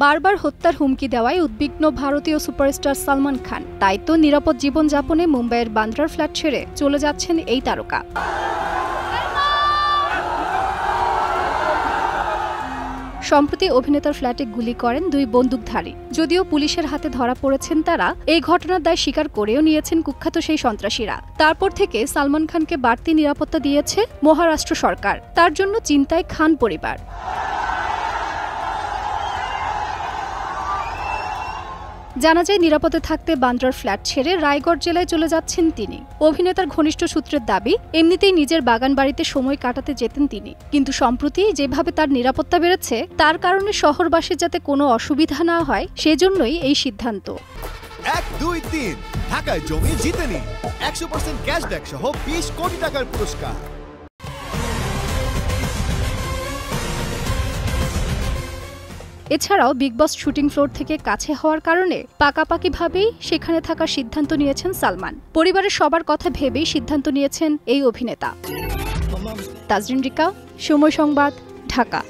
বারবার হত্যার হুমকি দেওয়ায় উদ্বিগ্ন ভারতীয় সুপারস্টার সালমান খান। তাই তো নিরাপদ জীবনযাপনে মুম্বাইয়ের বান্দ্রার ফ্ল্যাট ছেড়ে চলে যাচ্ছেন এই তারকা। সম্প্রতি অভিনেতার ফ্ল্যাটে গুলি করেন দুই বন্দুকধারী। যদিও পুলিশের হাতে ধরা পড়েছেন তারা, এই ঘটনার দায় স্বীকার করেও নিয়েছেন কুখ্যাত সেই সন্ত্রাসীরা। তারপর থেকে সালমান খানকে বাড়তি নিরাপত্তা দিয়েছে মহারাষ্ট্র সরকার। তার জন্য চিন্তায় খান পরিবার। জানা যায়, নিরাপদে থাকতে বান্দ্রার ফ্ল্যাট ছেড়ে রায়গড় জেলায় চলে যাচ্ছেন তিনি। অভিনেতার ঘনিষ্ঠ সূত্রের দাবি, এমনিতেই নিজের বাগান বাড়িতে সময় কাটাতে যেতেন তিনি, কিন্তু সম্প্রতি যেভাবে তার নিরাপত্তা বেড়েছে তার কারণে শহরবাসীর যাতে কোনো অসুবিধা না হয় সেজন্যই এই সিদ্ধান্ত। 1, 2, 3 ঢাকায় জমি জিতে নিন 100% ক্যাশব্যাক সহ 20 কোটি টাকার পুরস্কার। এছাড়াও বিগ বস শুটিং ফ্লোর থেকে কাছে হওয়ার কারণে পাকাপাকিভাবেই সেখানে থাকার সিদ্ধান্ত নিয়েছেন সালমান। পরিবারের সবার কথা ভেবেই সিদ্ধান্ত নিয়েছেন এই অভিনেতা। তাজরিন রিকা, সময় সংবাদ, ঢাকা।